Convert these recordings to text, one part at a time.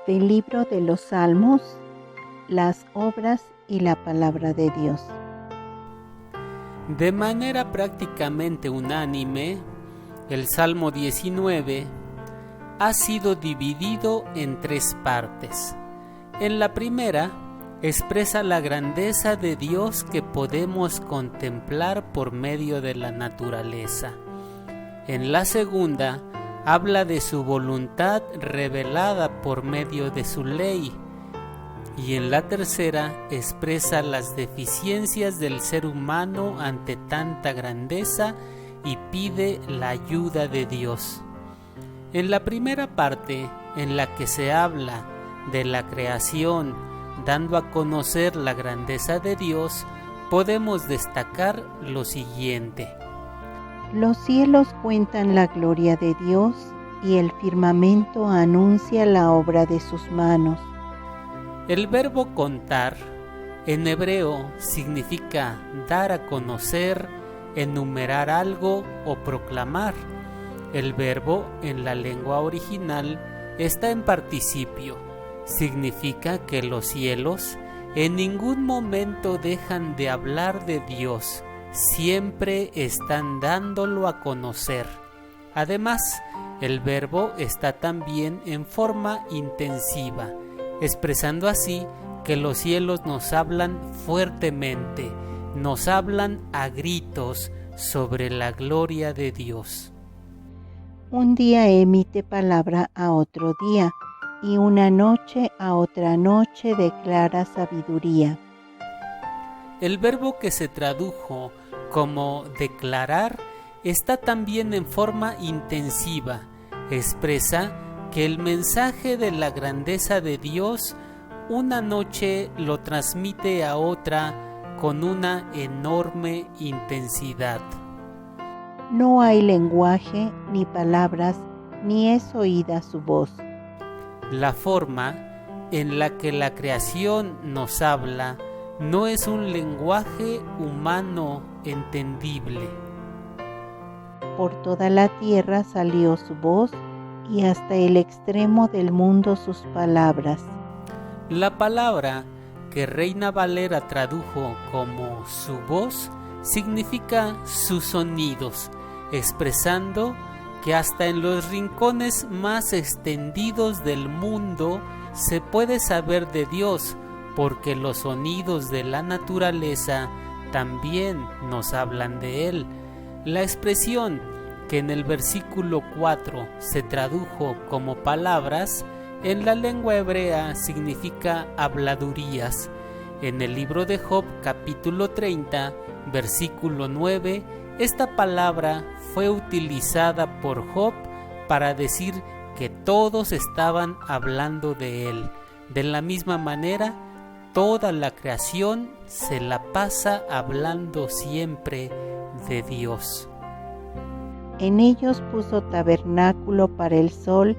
Del libro de los Salmos, las obras y la palabra de Dios. De manera prácticamente unánime, el Salmo 19 ha sido dividido en tres partes. En la primera, expresa la grandeza de Dios que podemos contemplar por medio de la naturaleza. En la segunda, habla de su voluntad revelada por medio de su ley. Y en la tercera, expresa las deficiencias del ser humano ante tanta grandeza y pide la ayuda de Dios. En la primera parte, en la que se habla de la creación, dando a conocer la grandeza de Dios, podemos destacar lo siguiente. Los cielos cuentan la gloria de Dios y el firmamento anuncia la obra de sus manos. El verbo contar en hebreo significa dar a conocer, enumerar algo o proclamar. El verbo en la lengua original está en participio. Significa que los cielos en ningún momento dejan de hablar de Dios, siempre están dándolo a conocer. Además, el verbo está también en forma intensiva, expresando así que los cielos nos hablan fuertemente, nos hablan a gritos sobre la gloria de Dios. Un día emite palabra a otro día, y una noche a otra noche declara sabiduría. El verbo que se tradujo como declarar está también en forma intensiva. Expresa que el mensaje de la grandeza de Dios una noche lo transmite a otra con una enorme intensidad. No hay lenguaje ni palabras, ni es oída su voz. La forma en la que la creación nos habla no es un lenguaje humano entendible. Por toda la tierra salió su voz y hasta el extremo del mundo sus palabras. La palabra que Reina Valera tradujo como su voz significa sus sonidos, expresando que hasta en los rincones más extendidos del mundo se puede saber de Dios, porque los sonidos de la naturaleza también nos hablan de Él. La expresión que en el versículo 4 se tradujo como palabras, en la lengua hebrea significa habladurías. En el libro de Job, capítulo 30, versículo 9, esta palabra fue utilizada por Job para decir que todos estaban hablando de él. De la misma manera, toda la creación se la pasa hablando siempre de Dios. En ellos puso tabernáculo para el sol.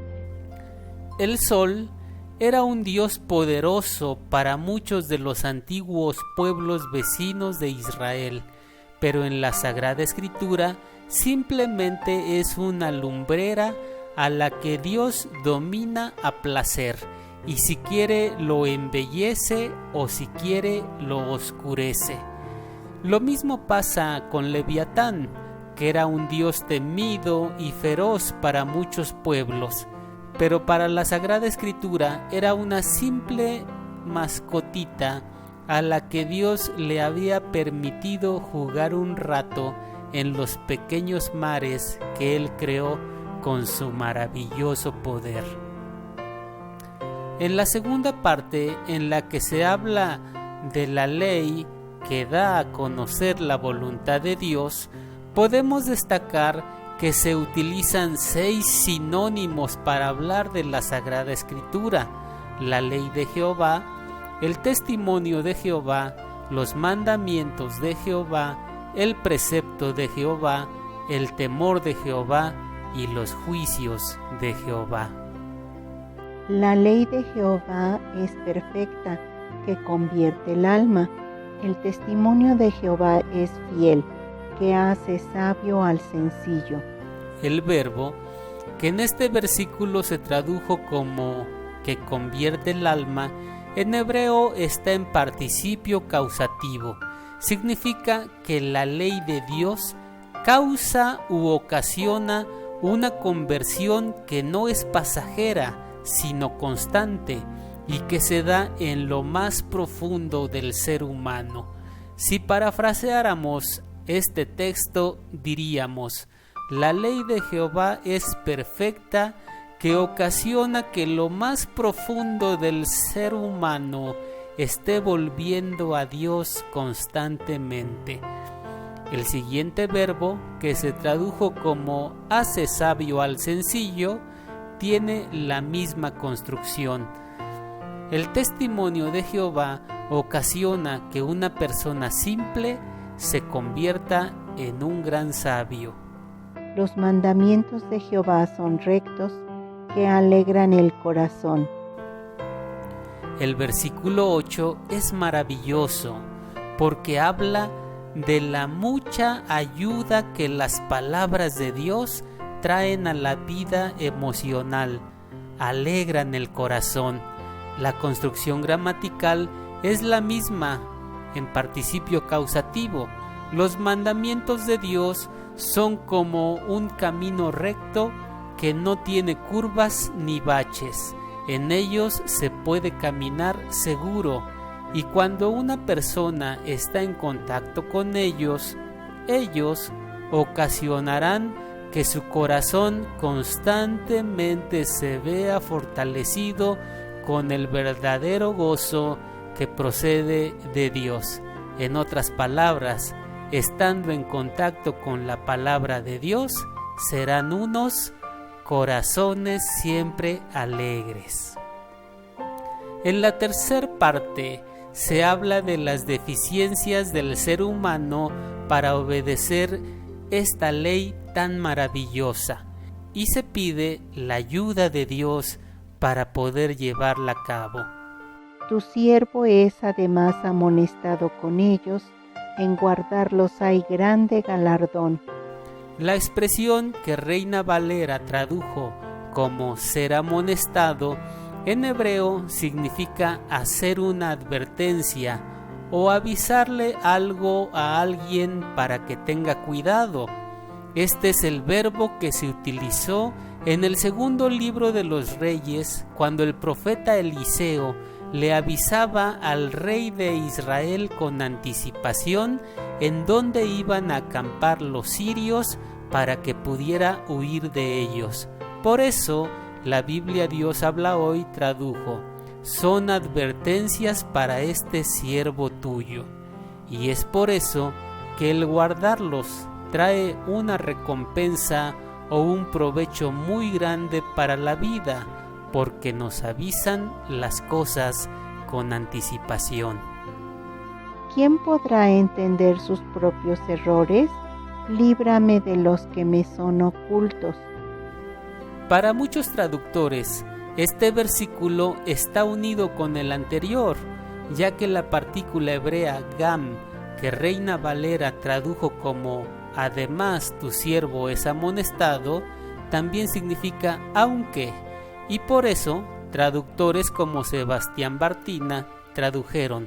El sol era un dios poderoso para muchos de los antiguos pueblos vecinos de Israel, pero en la Sagrada Escritura simplemente es una lumbrera a la que Dios domina a placer, y si quiere lo embellece o si quiere lo oscurece. Lo mismo pasa con Leviatán, que era un dios temido y feroz para muchos pueblos, pero para la Sagrada Escritura era una simple mascotita a la que Dios le había permitido jugar un rato en los pequeños mares que Él creó con su maravilloso poder. En la segunda parte, en la que se habla de la ley que da a conocer la voluntad de Dios, podemos destacar que se utilizan 6 sinónimos para hablar de la Sagrada Escritura: la ley de Jehová, el testimonio de Jehová, los mandamientos de Jehová, el precepto de Jehová, el temor de Jehová y los juicios de Jehová. La ley de Jehová es perfecta, que convierte el alma. El testimonio de Jehová es fiel, que hace sabio al sencillo. El verbo, que en este versículo se tradujo como que convierte el alma, en hebreo está en participio causativo. Significa que la ley de Dios causa u ocasiona una conversión que no es pasajera, sino constante, y que se da en lo más profundo del ser humano. Si parafraseáramos este texto, diríamos: la ley de Jehová es perfecta, que ocasiona que lo más profundo del ser humano esté volviendo a Dios constantemente. El siguiente verbo, que se tradujo como hace sabio al sencillo, tiene la misma construcción. El testimonio de Jehová ocasiona que una persona simple se convierta en un gran sabio. Los mandamientos de Jehová son rectos, que alegran el corazón. El versículo 8 es maravilloso porque habla de la mucha ayuda que las palabras de Dios traen a la vida emocional, alegran el corazón. La construcción gramatical es la misma en participio causativo. Los mandamientos de Dios son como un camino recto que no tiene curvas ni baches. En ellos se puede caminar seguro, y cuando una persona está en contacto con ellos ocasionarán que su corazón constantemente se vea fortalecido con el verdadero gozo que procede de Dios. En otras palabras, estando en contacto con la palabra de Dios, serán unos corazones siempre alegres. En la tercera parte se habla de las deficiencias del ser humano para obedecer esta ley tan maravillosa, y se pide la ayuda de Dios para poder llevarla a cabo. Tu siervo es además amonestado con ellos, en guardarlos hay grande galardón. La expresión que Reina Valera tradujo como ser amonestado, en hebreo significa hacer una advertencia o avisarle algo a alguien para que tenga cuidado. Este es el verbo que se utilizó en el segundo libro de los Reyes, cuando el profeta Eliseo le avisaba al rey de Israel con anticipación en dónde iban a acampar los sirios para que pudiera huir de ellos. Por eso, la Biblia Dios habla hoy tradujo: son advertencias para este siervo tuyo. Y es por eso que el guardarlos trae una recompensa o un provecho muy grande para la vida, porque nos avisan las cosas con anticipación. ¿Quién podrá entender sus propios errores? Líbrame de los que me son ocultos. Para muchos traductores, este versículo está unido con el anterior, ya que la partícula hebrea gam, que Reina Valera tradujo como además tu siervo es amonestado, también significa aunque, y por eso traductores como Sebastián Bartina tradujeron: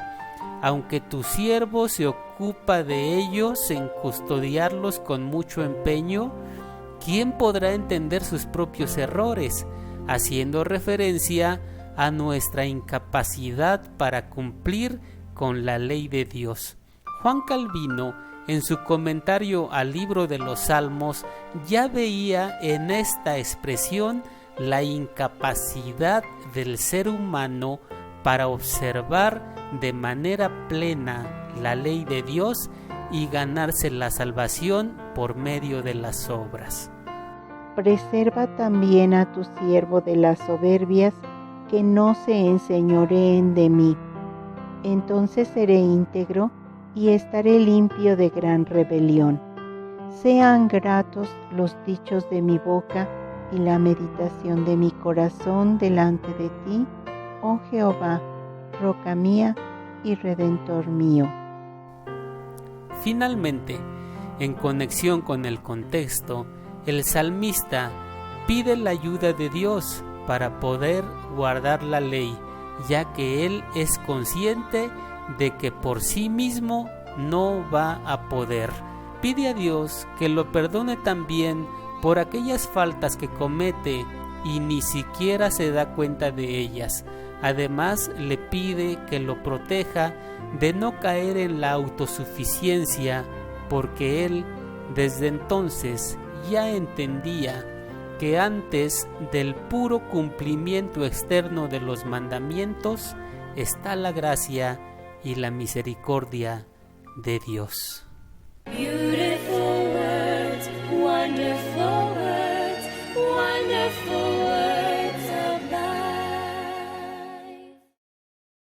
aunque tu siervo se ocupa de ellos en custodiarlos con mucho empeño, ¿quién podrá entender sus propios errores? Haciendo referencia a nuestra incapacidad para cumplir con la ley de Dios. Juan Calvino, en su comentario al libro de los Salmos, ya veía en esta expresión la incapacidad del ser humano para observar de manera plena la ley de Dios y ganarse la salvación por medio de las obras. Preserva también a tu siervo de las soberbias, que no se enseñoreen de mí. Entonces seré íntegro y estaré limpio de gran rebelión. Sean gratos los dichos de mi boca y la meditación de mi corazón delante de ti, oh Jehová, roca mía y redentor mío. Finalmente, en conexión con el contexto, el salmista pide la ayuda de Dios para poder guardar la ley, ya que él es consciente de que por sí mismo no va a poder. Pide a Dios que lo perdone también por aquellas faltas que comete y ni siquiera se da cuenta de ellas. Además, le pide que lo proteja de no caer en la autosuficiencia, porque él desde entonces ya entendía que antes del puro cumplimiento externo de los mandamientos está la gracia y la misericordia de Dios. Beautiful words, wonderful words, wonderful